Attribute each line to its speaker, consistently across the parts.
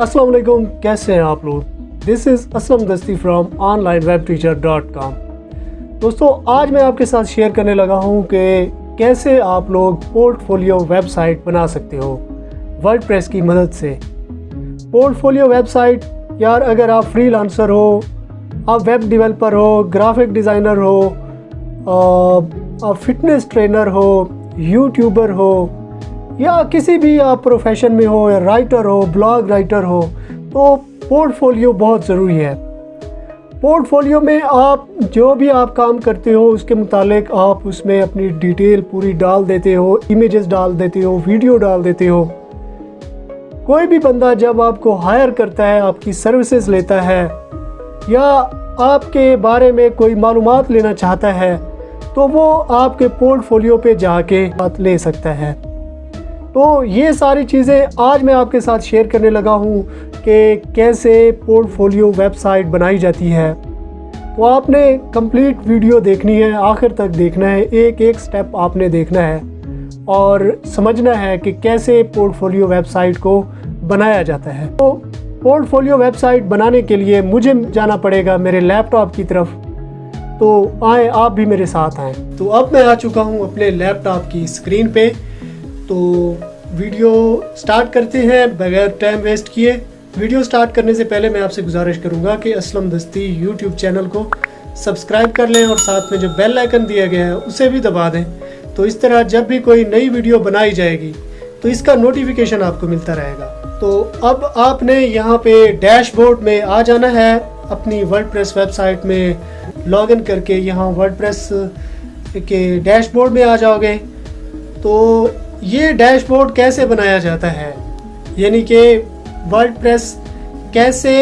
Speaker 1: अस्सलाम वालेकुम, कैसे हैं आप लोग। दिस इज़ असलम दस्ती फ्रॉम onlinewebteacher.com। दोस्तों, आज मैं आपके साथ शेयर करने लगा हूं कि कैसे आप लोग पोर्टफोलियो वेबसाइट बना सकते हो वर्डप्रेस की मदद से। पोर्टफोलियो वेबसाइट यार, अगर आप फ्रीलांसर हो, आप वेब डेवलपर हो, ग्राफिक डिज़ाइनर हो, आप फिटनेस ट्रेनर हो, यूट्यूबर हो, या किसी भी आप प्रोफेशन में हो, या राइटर हो, ब्लॉग राइटर हो, तो पोर्टफोलियो बहुत ज़रूरी है। पोर्टफोलियो में आप जो भी आप काम करते हो उसके मुतालिक आप उसमें अपनी डिटेल पूरी डाल देते हो, इमेजेस डाल देते हो, वीडियो डाल देते हो। कोई भी बंदा जब आपको हायर करता है, आपकी सर्विसेज लेता है या आपके बारे में कोई मालूमात लेना चाहता है, तो वो आपके पोर्टफोलियो पे जाके बात ले सकता है। तो ये सारी चीज़ें आज मैं आपके साथ शेयर करने लगा हूँ कि कैसे पोर्टफोलियो वेबसाइट बनाई जाती है। तो आपने कंप्लीट वीडियो देखनी है, आखिर तक देखना है, एक एक स्टेप आपने देखना है और समझना है कि कैसे पोर्टफोलियो वेबसाइट को बनाया जाता है। तो पोर्टफोलियो वेबसाइट बनाने के लिए मुझे जाना पड़ेगा मेरे लैपटॉप की तरफ। तो आए, आप भी मेरे साथ आएँ। तो अब मैं आ चुका हूँ अपने लैपटॉप की स्क्रीन पे। तो वीडियो स्टार्ट करते हैं बगैर टाइम वेस्ट किए। वीडियो स्टार्ट करने से पहले मैं आपसे गुजारिश करूंगा कि असलम दस्ती यूट्यूब चैनल को सब्सक्राइब कर लें और साथ में जो बेल आइकन दिया गया है उसे भी दबा दें। तो इस तरह जब भी कोई नई वीडियो बनाई जाएगी तो इसका नोटिफिकेशन आपको मिलता रहेगा। तो अब आपने यहाँ पे डैशबोर्ड में आ जाना है। अपनी वर्डप्रेस वेबसाइट में लॉगिन करके यहाँ वर्डप्रेस के डैशबोर्ड में आ जाओगे। तो ये डैशबोर्ड कैसे बनाया जाता है, यानी कि वर्डप्रेस कैसे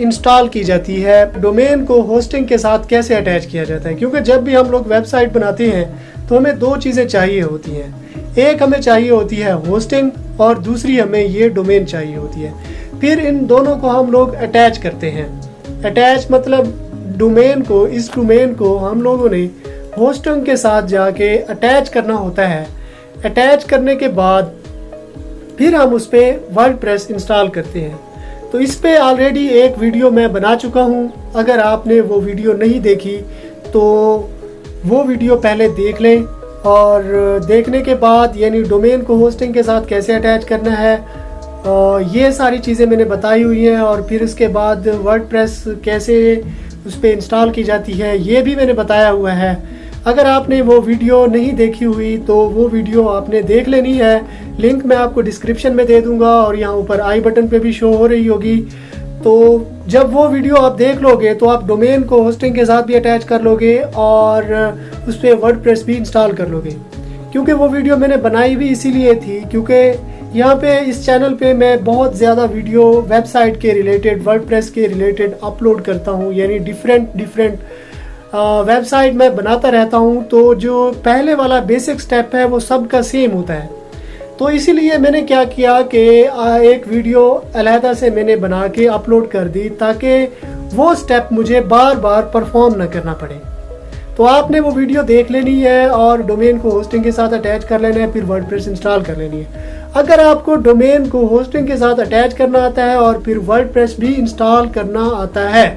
Speaker 1: इंस्टॉल की जाती है, डोमेन को होस्टिंग के साथ कैसे अटैच किया जाता है। क्योंकि जब भी हम लोग वेबसाइट बनाते हैं तो हमें दो चीज़ें चाहिए होती हैं। एक हमें चाहिए होती है होस्टिंग और दूसरी हमें ये डोमेन चाहिए होती है। फिर इन दोनों को हम लोग अटैच करते हैं। अटैच मतलब डोमेन को, इस डोमेन को हम लोगों ने होस्टिंग के साथ जाके अटैच करना होता है। अटैच करने के बाद फिर हम उस पर वर्डप्रेस इंस्टॉल करते हैं। तो इस पे ऑलरेडी एक वीडियो मैं बना चुका हूँ। अगर आपने वो वीडियो नहीं देखी तो वो वीडियो पहले देख लें, और देखने के बाद यानी डोमेन को होस्टिंग के साथ कैसे अटैच करना है, ये सारी चीज़ें मैंने बताई हुई हैं। और फिर उसके बाद वर्डप्रेस कैसे उस पर इंस्टॉल की जाती है ये भी मैंने बताया हुआ है। अगर आपने वो वीडियो नहीं देखी हुई तो वो वीडियो आपने देख लेनी है। लिंक मैं आपको डिस्क्रिप्शन में दे दूंगा और यहाँ ऊपर आई बटन पे भी शो हो रही होगी। तो जब वो वीडियो आप देख लोगे तो आप डोमेन को होस्टिंग के साथ भी अटैच कर लोगे और उस पर वर्डप्रेस भी इंस्टॉल कर लोगे। क्योंकि वो वीडियो मैंने बनाई भी इसीलिए थी क्योंकि यहाँ पे इस चैनल पे मैं बहुत ज़्यादा वीडियो वेबसाइट के रिलेटेड, वर्डप्रेस के रिलेटेड अपलोड करता हूँ। यानी डिफरेंट वेबसाइट मैं बनाता रहता हूँ। तो जो पहले वाला बेसिक स्टेप है वो सबका सेम होता है। तो इसीलिए मैंने क्या किया कि एक वीडियो अलहदा से मैंने बना के अपलोड कर दी ताकि वो स्टेप मुझे बार बार परफॉर्म ना करना पड़े। तो आपने वो वीडियो देख लेनी है और डोमेन को होस्टिंग के साथ अटैच कर लेना है, फिर वर्डप्रेस इंस्टॉल कर लेनी है। अगर आपको डोमेन को होस्टिंग के साथ अटैच करना आता है और फिर वर्डप्रेस भी इंस्टॉल करना आता है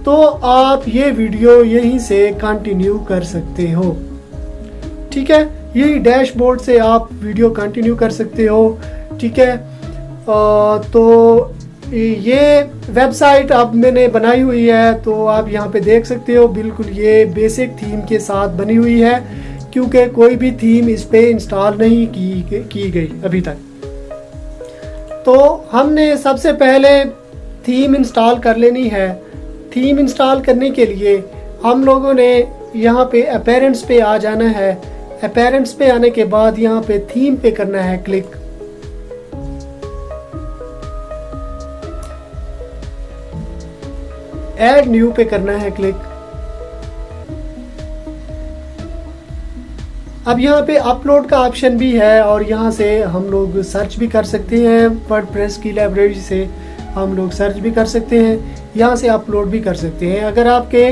Speaker 1: तो आप ये वीडियो यहीं से कंटिन्यू कर सकते हो। ठीक है, यही डैशबोर्ड से आप वीडियो कंटिन्यू कर सकते हो। ठीक है, तो ये वेबसाइट अब मैंने बनाई हुई है तो आप यहाँ पे देख सकते हो। बिल्कुल ये बेसिक थीम के साथ बनी हुई है क्योंकि कोई भी थीम इस पे इंस्टॉल नहीं की गई अभी तक। तो हमने सबसे पहले थीम इंस्टॉल कर लेनी है। थीम इंस्टॉल करने के लिए हम लोगों ने यहाँ पे अपीयरेंस पे आ जाना है। अपीयरेंस पे आने के बाद यहाँ पे थीम पे करना है क्लिक। ऐड न्यू पे करना है क्लिक। अब यहाँ पे अपलोड का ऑप्शन भी है और यहाँ से हम लोग सर्च भी कर सकते हैं। वर्डप्रेस की लाइब्रेरी से हम लोग सर्च भी कर सकते हैं, यहाँ से अपलोड भी कर सकते हैं। अगर आपके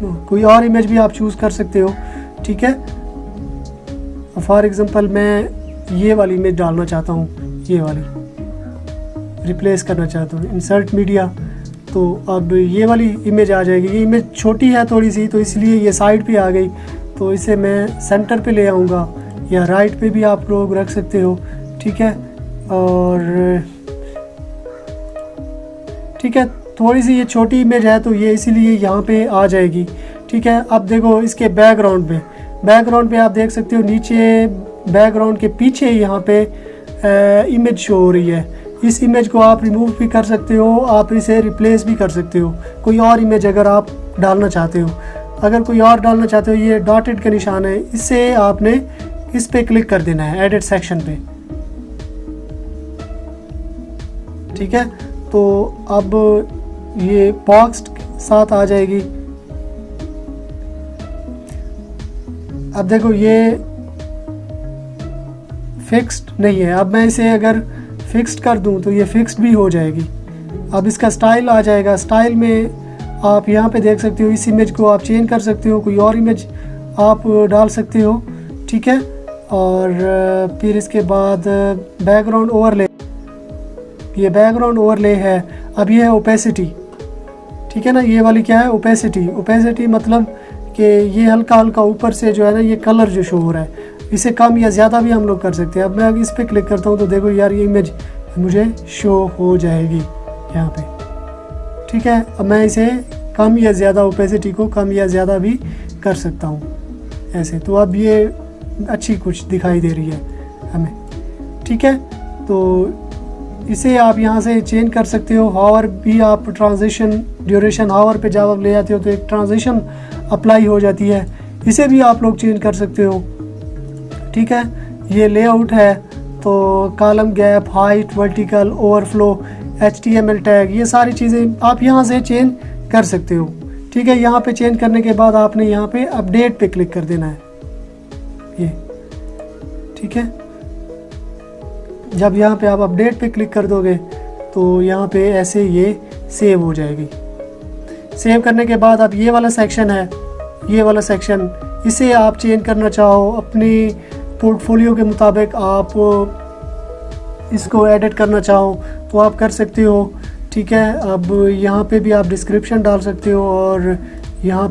Speaker 1: कोई और इमेज भी आप चूज़ कर सकते हो, ठीक है। फॉर एग्ज़ाम्पल मैं ये वाली इमेज डालना चाहता हूँ, ये वाली रिप्लेस करना चाहता हूँ, इंसर्ट मीडिया, तो अब ये वाली इमेज आ जाएगी। ये इमेज छोटी है थोड़ी सी, तो इसलिए ये साइड पे आ गई, तो इसे मैं सेंटर पे ले आऊँगा, या राइट पे भी आप लोग रख सकते हो, ठीक है। और ठीक है, थोड़ी सी ये छोटी इमेज है तो ये इसीलिए यहाँ पे आ जाएगी, ठीक है। अब देखो इसके बैकग्राउंड पे आप देख सकते हो, नीचे बैकग्राउंड के पीछे यहाँ पे इमेज शो हो रही है। इस इमेज को आप रिमूव भी कर सकते हो, आप इसे रिप्लेस भी कर सकते हो, कोई और इमेज अगर आप डालना चाहते हो। अगर कोई और डालना चाहते हो, ये डॉटेड का निशान है, इससे आपने इस पे क्लिक कर देना है, एडिट सेक्शन पे, ठीक है। तो अब ये बॉक्स साथ आ जाएगी। अब देखो ये फिक्स्ड नहीं है, अब मैं इसे अगर फिक्स्ड कर दूं तो ये फिक्स्ड भी हो जाएगी। अब इसका स्टाइल आ जाएगा, स्टाइल में आप यहाँ पे देख सकते हो, इस इमेज को आप चेंज कर सकते हो, कोई और इमेज आप डाल सकते हो, ठीक है। और फिर इसके बाद बैकग्राउंड ओवरले, ये बैकग्राउंड ओवरले है। अब ये है ओपेसिटी, ठीक है ना, ये वाली क्या है, ओपेसिटी मतलब कि ये हल्का हल्का ऊपर से जो है ना ये कलर जो शो हो रहा है, इसे कम या ज़्यादा भी हम लोग कर सकते हैं। अब मैं इस पर क्लिक करता हूँ तो देखो यार ये इमेज मुझे शो हो जाएगी यहाँ पे, ठीक है। अब मैं इसे कम या ज़्यादा, ओपेसिटी को कम या ज़्यादा भी कर सकता हूँ ऐसे, तो अब ये अच्छी कुछ दिखाई दे रही है हमें, ठीक है। तो इसे आप यहाँ से चेंज कर सकते हो। हावर भी आप ट्रांजिशन ड्यूरेशन हावर पे जब आप ले जाते हो तो एक ट्रांजिशन अप्लाई हो जाती है, इसे भी आप लोग चेंज कर सकते हो, ठीक है। ये लेआउट है, तो column gap, height, vertical, overflow, HTML tag, ये सारी चीज़ें आप यहाँ से चेंज कर सकते हो, ठीक है। यहाँ पे चेंज करने के बाद आपने यहाँ पे अपडेट पे क्लिक कर देना है, ये ठीक है। जब यहाँ पे आप अपडेट पे क्लिक कर दोगे तो यहाँ पे ऐसे ये सेव हो जाएगी। सेव करने के बाद अब ये वाला सेक्शन है, ये वाला सेक्शन, इसे आप चेंज करना चाहो अपनी पोर्टफोलियो के मुताबिक, आप इसको एडिट करना चाहो तो आप कर सकते हो, ठीक है। अब यहाँ पे भी आप डिस्क्रिप्शन डाल सकते हो, और यहाँ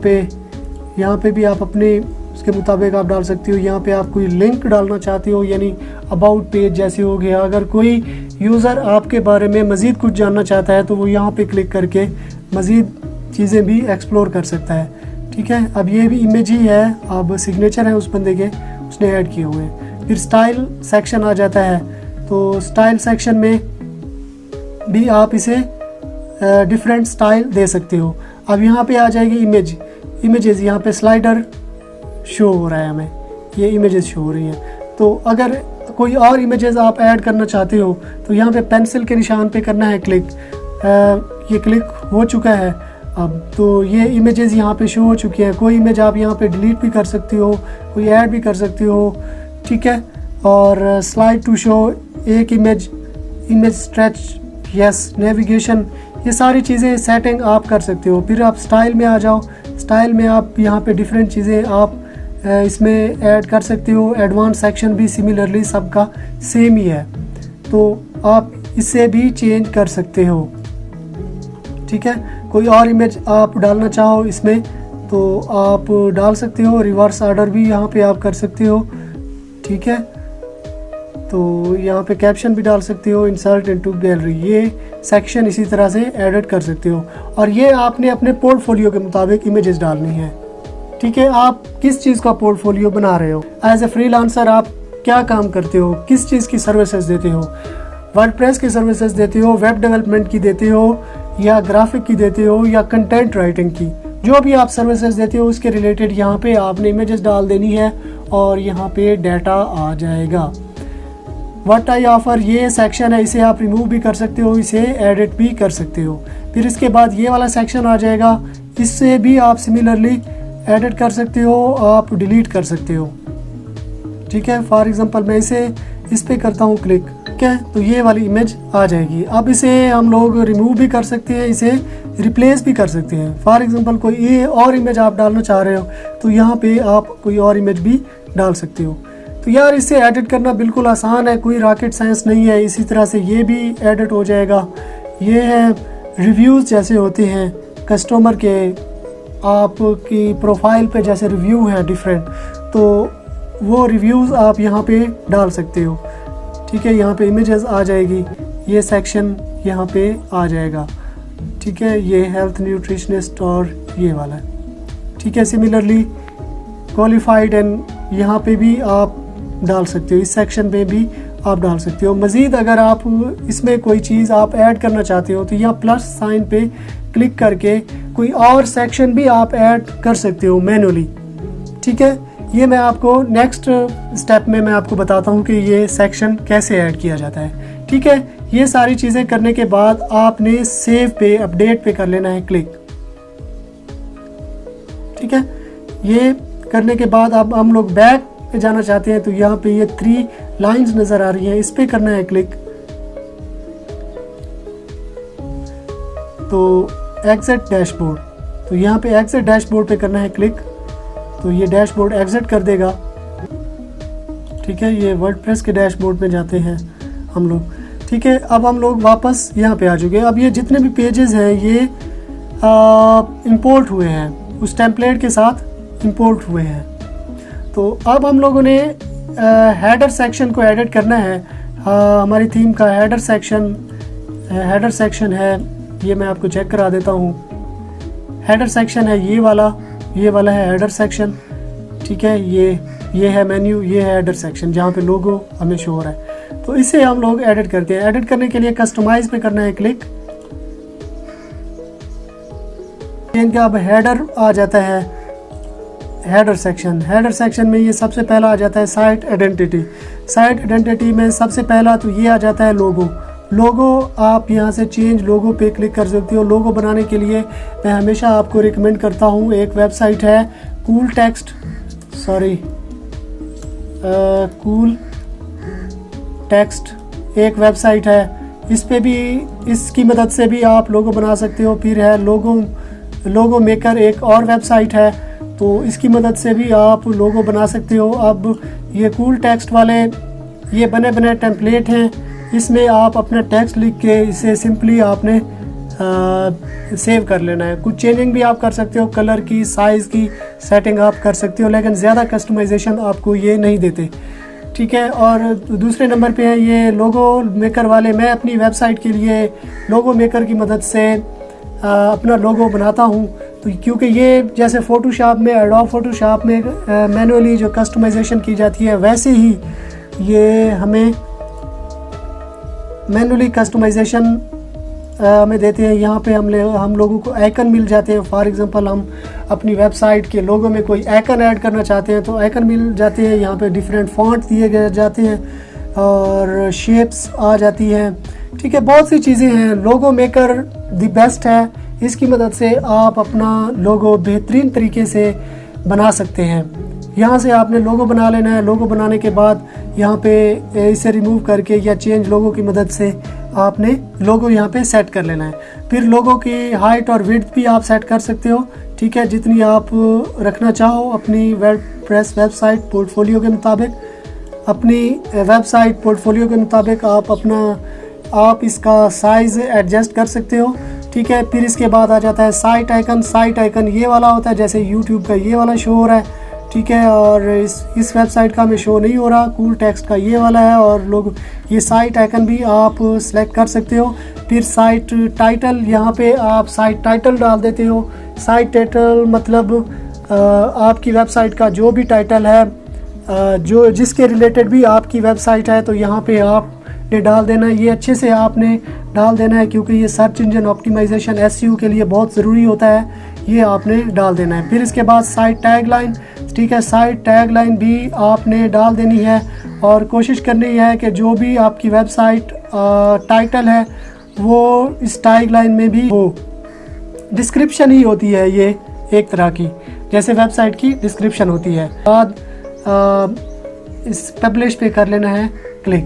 Speaker 1: पे भी आप अपने उसके मुताबिक आप डाल सकते हो। यहाँ पे आप कोई लिंक डालना चाहते हो, यानी अबाउट पेज जैसे हो गया। अगर कोई यूज़र आपके बारे में मज़ीद कुछ जानना चाहता है तो वो यहाँ पे क्लिक करके मज़ीद चीज़ें भी एक्सप्लोर कर सकता है, ठीक है। अब ये भी इमेज ही है, अब सिग्नेचर है उस बंदे के, उसने ऐड किए हुए हैं। फिर स्टाइल सेक्शन आ जाता है, तो स्टाइल सेक्शन में भी आप इसे डिफरेंट स्टाइल दे सकते हो। अब यहाँ पे आ जाएगी इमेजेस, यहाँ पे स्लाइडर शो हो रहा है, हमें ये इमेजेस शो हो रही हैं। तो अगर कोई और इमेजेस आप ऐड करना चाहते हो तो यहाँ पे पेंसिल के निशान पे करना है क्लिक, ये क्लिक हो चुका है। अब तो ये इमेजेस यहाँ पे शो हो चुकी हैं। कोई इमेज आप यहाँ पे डिलीट भी कर सकते हो, कोई ऐड भी कर सकते हो, ठीक है। और स्लाइड टू शो, एक इमेज स्ट्रेच, यस, नेविगेशन, ये सारी चीज़ें सेटिंग आप कर सकते हो। फिर आप स्टाइल में आ जाओ, स्टाइल में आप यहाँ पे डिफरेंट चीज़ें आप इसमें ऐड कर सकते हो। एडवांस सेक्शन भी सिमिलरली सबका सेम ही है, तो आप इसे भी चेंज कर सकते हो, ठीक है। कोई और इमेज आप डालना चाहो इसमें तो आप डाल सकते हो। रिवर्स ऑर्डर भी यहाँ पे आप कर सकते हो, ठीक है। तो यहाँ पे कैप्शन भी डाल सकते हो, इंसर्ट इनटू गैलरी, ये सेक्शन इसी तरह से एडिट कर सकते हो। और ये आपने अपने पोर्टफोलियो के मुताबिक इमेजेस डालनी है, ठीक है। आप किस चीज़ का पोर्टफोलियो बना रहे हो, एज ए फ्रीलांसर आप क्या काम करते हो, किस चीज़ की सर्विसेज देते हो, वर्डप्रेस की सर्विसेज देते हो, वेब डेवलपमेंट की देते हो, या ग्राफिक की देते हो, या कंटेंट राइटिंग की, जो भी आप सर्विसेज देते हो उसके रिलेटेड यहाँ पे आपने इमेजेस डाल देनी है और यहाँ पे डाटा आ जाएगा। व्हाट आई ऑफर, ये सेक्शन है, इसे आप रिमूव भी कर सकते हो, इसे एडिट भी कर सकते हो। फिर इसके बाद ये वाला सेक्शन आ जाएगा, इससे भी आप सिमिलरली एडिट कर सकते हो, आप डिलीट कर सकते हो, ठीक है। फॉर एग्जांपल मैं इस पे करता हूँ क्लिक, ठीक है, तो ये वाली इमेज आ जाएगी। अब इसे हम लोग रिमूव भी कर सकते हैं, इसे रिप्लेस भी कर सकते हैं। फॉर एग्जांपल कोई ये और इमेज आप डालना चाह रहे हो तो यहाँ पे आप कोई और इमेज भी डाल सकते हो। तो यार इसे एडिट करना बिल्कुल आसान है, कोई रॉकेट साइंस नहीं है। इसी तरह से ये भी एडिट हो जाएगा। ये है रिव्यूज़ जैसे होते हैं कस्टमर के, आपकी प्रोफाइल पे जैसे रिव्यू हैं डिफरेंट, तो वो रिव्यूज़ आप यहाँ पे डाल सकते हो। ठीक है, यहाँ पे इमेजेस आ जाएगी, ये सेक्शन यहाँ पे आ जाएगा। ठीक है, ये हेल्थ न्यूट्रिशनिस्ट और ये वाला है। ठीक है, सिमिलरली क्वालिफाइड एंड यहाँ पे भी आप डाल सकते हो, इस सेक्शन पे भी आप डाल सकते हो। मज़ीद अगर आप इसमें कोई चीज़ आप ऐड करना चाहते हो तो यहाँ प्लस साइन पे क्लिक करके कोई और सेक्शन भी आप ऐड कर सकते हो मैनुअली। ठीक है, ये मैं आपको नेक्स्ट स्टेप में मैं आपको बताता हूँ कि ये सेक्शन कैसे ऐड किया जाता है। ठीक है, ये सारी चीज़ें करने के बाद आपने सेव पे अपडेट पे कर लेना है क्लिक। ठीक है, ये करने के बाद अब हम लोग बैक पे जाना चाहते हैं तो यहाँ पे ये 3 लाइंस नज़र आ रही हैं, इस पे करना है क्लिक। तो एग्जिट डैशबोर्ड, तो यहाँ पे एग्जिट डैशबोर्ड पे करना है क्लिक, तो ये डैशबोर्ड एग्जिट कर देगा। ठीक है, ये वर्डप्रेस के डैशबोर्ड में जाते हैं हम लोग। ठीक है, अब हम लोग वापस यहाँ पे आ चुके हैं। अब ये जितने भी पेजेस हैं ये इंपोर्ट हुए हैं, उस टेम्पलेट के साथ इंपोर्ट हुए हैं। तो अब हम लोगों ने हेडर सेक्शन को एडिट करना है। हमारी थीम का हेडर सेक्शन है, ये मैं आपको चेक करा देता हूँ। हेडर सेक्शन है ये वाला है हेडर सेक्शन। ठीक है, ये है मेन्यू, ये है हेडर सेक्शन जहाँ पे लोगो हमें शो हो रहा है। तो इसे हम लोग एडिट करते हैं। एडिट करने के लिए कस्टमाइज पे करना है क्लिक। इनका अब हेडर आ जाता है, हेडर सेक्शन में ये सबसे पहला आ जाता है साइट आइडेंटिटी में सबसे पहला तो ये आ जाता है लोगो। आप यहाँ से चेंज लोगो पे क्लिक कर सकते हो। लोगो बनाने के लिए मैं हमेशा आपको रिकमेंड करता हूँ, एक वेबसाइट है कूल टेक्स्ट एक वेबसाइट है, इस पे भी इसकी मदद से भी आप लोगो बना सकते हो। फिर है लोगो मेकर एक और वेबसाइट है, तो इसकी मदद से भी आप लोगो बना सकते हो। अब ये कूल टेक्स्ट वाले ये बने बनाए टेम्पलेट हैं, इसमें आप अपना टेक्स्ट लिख के इसे सिंपली आपने सेव कर लेना है। कुछ चेंजिंग भी आप कर सकते हो, कलर की, साइज़ की सेटिंग आप कर सकते हो, लेकिन ज़्यादा कस्टमाइजेशन आपको ये नहीं देते। ठीक है, और दूसरे नंबर पे है ये लोगो मेकर वाले। मैं अपनी वेबसाइट के लिए लोगो मेकर की मदद से अपना लोगो बनाता हूँ, तो क्योंकि ये जैसे फ़ोटोशॉप में, एडोब फ़ोटोशॉप में मैनुअली जो कस्टमाइजेशन की जाती है, वैसे ही ये हमें मैनुअली कस्टमाइजेशन हमें देते हैं। यहाँ पे हम लोगों को आइकन मिल जाते हैं। फॉर एग्जांपल हम अपनी वेबसाइट के लोगो में कोई आइकन ऐड करना चाहते हैं तो आइकन मिल जाते हैं। यहाँ पे डिफरेंट फॉन्ट दिए गए जाते हैं और शेप्स आ जाती हैं। ठीक है, बहुत सी चीज़ें हैं। लोगो मेकर द बेस्ट है, इसकी मदद से आप अपना लोगो बेहतरीन तरीके से बना सकते हैं। यहाँ से आपने लोगो बना लेना है। लोगो बनाने के बाद यहाँ पे इसे रिमूव करके या चेंज लोगो की मदद से आपने लोगो यहाँ पे सेट कर लेना है। फिर लोगो की हाइट और विड्थ भी आप सेट कर सकते हो। ठीक है, जितनी आप रखना चाहो अपनी वर्डप्रेस वेबसाइट पोर्टफोलियो के मुताबिक, आप इसका साइज़ एडजस्ट कर सकते हो। ठीक है, फिर इसके बाद आ जाता है साइट आइकन ये वाला होता है, जैसे यूट्यूब का ये वाला शो हो रहा है। ठीक है, और इस वेबसाइट का हमें शो नहीं हो रहा, कूल टेक्स्ट का ये वाला है। और लोग ये साइट आइकन भी आप सेलेक्ट कर सकते हो। फिर साइट टाइटल, यहाँ पे आप साइट टाइटल डाल देते हो। साइट टाइटल मतलब आपकी वेबसाइट का जो भी टाइटल है, जो जिसके रिलेटेड भी आपकी वेबसाइट है, तो यहाँ पे आपने डाल देना है। ये अच्छे से आपने डाल देना है, क्योंकि ये सर्च इंजन ऑप्टिमाइजेशन SEO के लिए बहुत ज़रूरी होता है। ये आपने डाल देना है। फिर इसके बाद साइट टैगलाइन, ठीक है, साइट टैगलाइन भी आपने डाल देनी है। और कोशिश करनी है कि जो भी आपकी वेबसाइट टाइटल है वो इस टैगलाइन में भी हो। डिस्क्रिप्शन ही होती है ये एक तरह की, जैसे वेबसाइट की डिस्क्रिप्शन होती है। बाद इस पब्लिश पे कर लेना है क्लिक।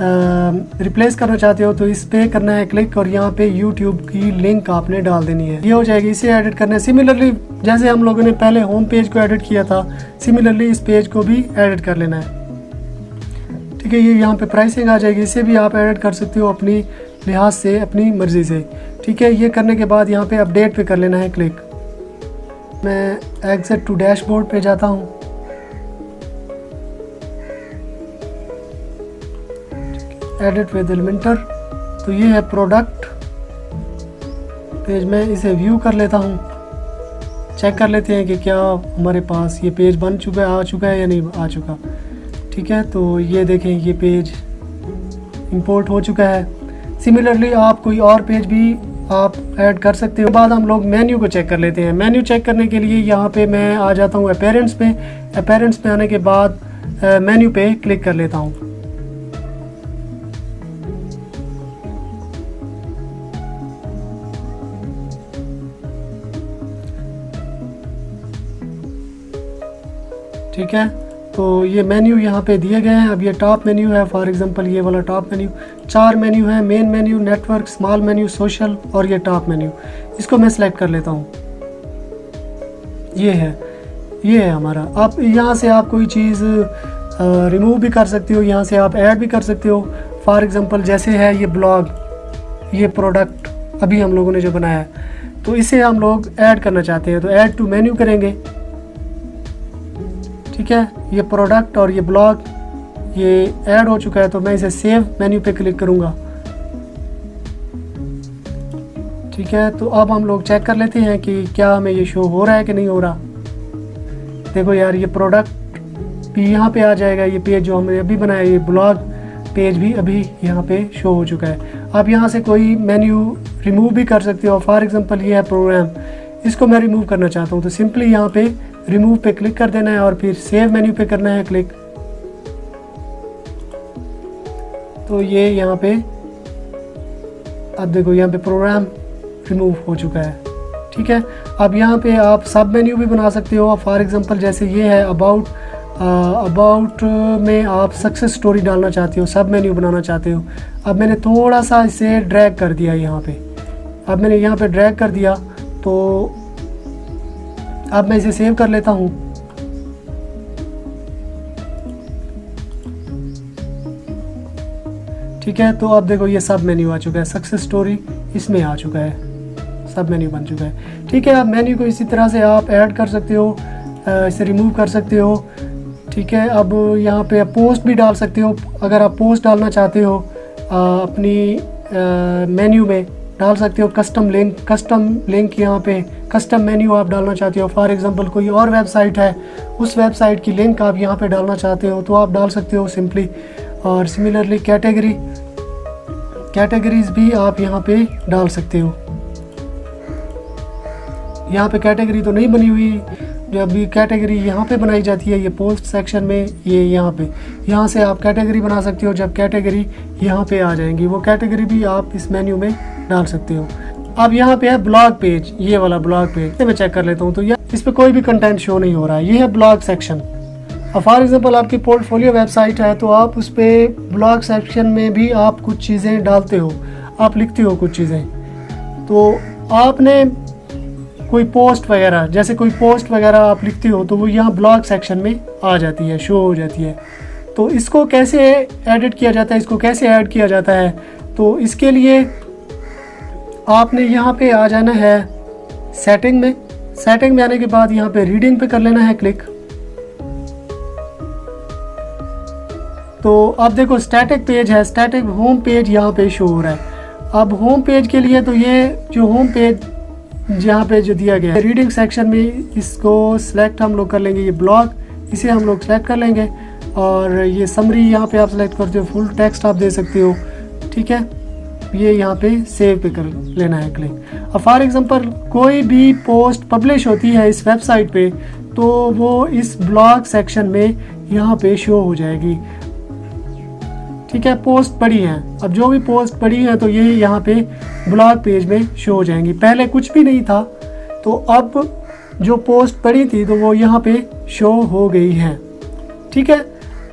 Speaker 1: रिप्लेस करना चाहते हो तो इस पे करना है क्लिक और यहाँ पे यूट्यूब की लिंक आपने डाल देनी है, ये हो जाएगी। इसे एडिट करना है। सिमिलरली जैसे हम लोगों ने पहले होम पेज को एडिट किया था, सिमिलरली इस पेज को भी एडिट कर लेना है। ठीक है, ये यहाँ पे प्राइसिंग आ जाएगी, इसे भी आप एडिट कर सकते हो अपनी लिहाज से, अपनी मर्ज़ी से। ठीक है, ये करने के बाद यहाँ पे अपडेट पे कर लेना है क्लिक। मैं एग्जिट टू डैशबोर्ड पे जाता हूँ। एडिट विद एलिमेंटर, तो ये है प्रोडक्ट पेज में, इसे व्यू कर लेता हूँ। चेक कर लेते हैं कि क्या हमारे पास ये पेज बन चुका है, आ चुका है या नहीं आ चुका। ठीक है, तो ये देखें ये पेज इंपोर्ट हो चुका है। सिमिलरली आप कोई और पेज भी आप ऐड कर सकते हो। बाद हम लोग मेन्यू को चेक कर लेते हैं। मेन्यू चेक करने के लिए यहाँ पे मैं आ जाता हूँ अपीयरेंस पे। अपीयरेंस पे आने के बाद मेन्यू पे क्लिक कर लेता हूँ। ठीक है, तो ये मेन्यू यहाँ पे दिए गए हैं। अब ये टॉप मेन्यू है, फॉर एग्जांपल ये वाला टॉप मेन्यू। 4 मेन्यू है, main menu, network, small menu, social और ये टॉप मेन्यू। इसको मैं सेलेक्ट कर लेता हूँ। ये है हमारा। अब यहाँ से आप कोई चीज़ रिमूव भी कर सकते हो, यहाँ से आप ऐड भी कर सकते हो। फॉर एग्जांपल जैसे है ये ब्लॉग, ये प्रोडक्ट अभी हम लोगों ने जो बनाया है, तो इसे हम लोग ऐड करना चाहते हैं तो ऐड टू मेन्यू करेंगे। ठीक है, ये प्रोडक्ट और ये ब्लॉग ये ऐड हो चुका है, तो मैं इसे सेव मेन्यू पे क्लिक करूँगा। ठीक है, तो अब हम लोग चेक कर लेते हैं कि क्या हमें ये शो हो रहा है कि नहीं हो रहा। देखो यार, ये प्रोडक्ट भी यहाँ पे आ जाएगा। ये पेज जो हमने अभी बनाया, ये ब्लॉग पेज भी अभी यहाँ पे शो हो चुका है। आप यहाँ से कोई मेन्यू रिमूव भी कर सकते हो। फॉर एग्जांपल ये है प्रोग्राम, इसको मैं रिमूव करना चाहता हूँ तो सिंपली यहाँ पे रिमूव पे क्लिक कर देना है और फिर सेव मेन्यू पे करना है क्लिक। तो ये यहाँ पे अब देखो, यहाँ पे प्रोग्राम रिमूव हो चुका है। ठीक है, अब यहाँ पे आप सब मेन्यू भी बना सकते हो। फॉर एग्जांपल जैसे ये है अबाउट में आप सक्सेस स्टोरी डालना चाहते हो, सब मेन्यू बनाना चाहते हो। अब मैंने थोड़ा सा इसे ड्रैग कर दिया यहाँ पे। अब मैंने यहाँ पे ड्रैग कर दिया, तो अब मैं इसे सेव कर लेता हूँ। ठीक है, तो अब देखो ये सब मेन्यू आ चुका है, सक्सेस स्टोरी इसमें आ चुका है, सब मेन्यू बन चुका है। ठीक है, अब मेन्यू को इसी तरह से आप ऐड कर सकते हो, इसे रिमूव कर सकते हो। ठीक है, अब यहाँ पे पोस्ट भी डाल सकते हो। अगर आप पोस्ट डालना चाहते हो अपनी मेन्यू में डाल सकते हो। कस्टम लिंक यहाँ पे कस्टम मेन्यू आप डालना चाहते हो। फॉर एग्जांपल कोई और वेबसाइट है, उस वेबसाइट की लिंक आप यहाँ पे डालना चाहते हो तो आप डाल सकते हो सिंपली। और सिमिलरली कैटेगरीज भी आप यहाँ पे डाल सकते हो। यहाँ पे कैटेगरी तो नहीं बनी हुई, जब भी कैटेगरी यहाँ पे बनाई जाती है, ये पोस्ट सेक्शन में, ये यहाँ से आप कैटेगरी बना सकते हो। जब कैटेगरी यहाँ पे आ जाएंगी, वो कैटेगरी भी आप इस मेन्यू में डाल सकते हो। अब यहाँ पे है ब्लॉग पेज, ये वाला ब्लॉग पेज मैं चेक कर लेता हूँ तो इस पे कोई भी कंटेंट शो नहीं हो रहा है। ये है ब्लॉग सेक्शन। अब फॉर एग्जांपल आपकी पोर्टफोलियो वेबसाइट है तो आप उस पर ब्लॉग सेक्शन में भी आप कुछ चीज़ें डालते हो, आप लिखते हो कुछ चीज़ें। तो आपने कोई पोस्ट वगैरह आप लिखते हो तो वो यहाँ ब्लॉग सेक्शन में आ जाती है, शो हो जाती है। तो इसको कैसे एडिट किया जाता है, इसको कैसे ऐड किया जाता है, तो इसके लिए आपने यहाँ पे आ जाना है सेटिंग में आने के बाद यहाँ पे रीडिंग पे कर लेना है क्लिक। तो अब देखो स्टैटिक पेज है, स्टैटिक होम पेज यहाँ पे शो हो रहा है। अब होम पेज के लिए तो ये जो होम पेज यहाँ पे जो दिया गया है रीडिंग सेक्शन में, इसको सिलेक्ट हम लोग कर लेंगे, ये ब्लॉग, इसे हम लोग सेलेक्ट कर लेंगे। और ये समरी यहाँ पे आप सेलेक्ट करते हो, फुल टेक्स्ट आप दे सकते हो। ठीक है, ये यहाँ पे सेव पे कर लेना है क्लिक। अब फॉर एग्जांपल कोई भी पोस्ट पब्लिश होती है इस वेबसाइट पे तो वो इस ब्लॉग सेक्शन में यहाँ पे शो हो जाएगी। ठीक है, पोस्ट पड़ी है, अब जो भी पोस्ट पड़ी है तो ये यहाँ पे ब्लॉग पेज में शो हो जाएंगी। पहले कुछ भी नहीं था तो अब जो पोस्ट पड़ी थी तो वो यहाँ पे शो हो गई है। ठीक है,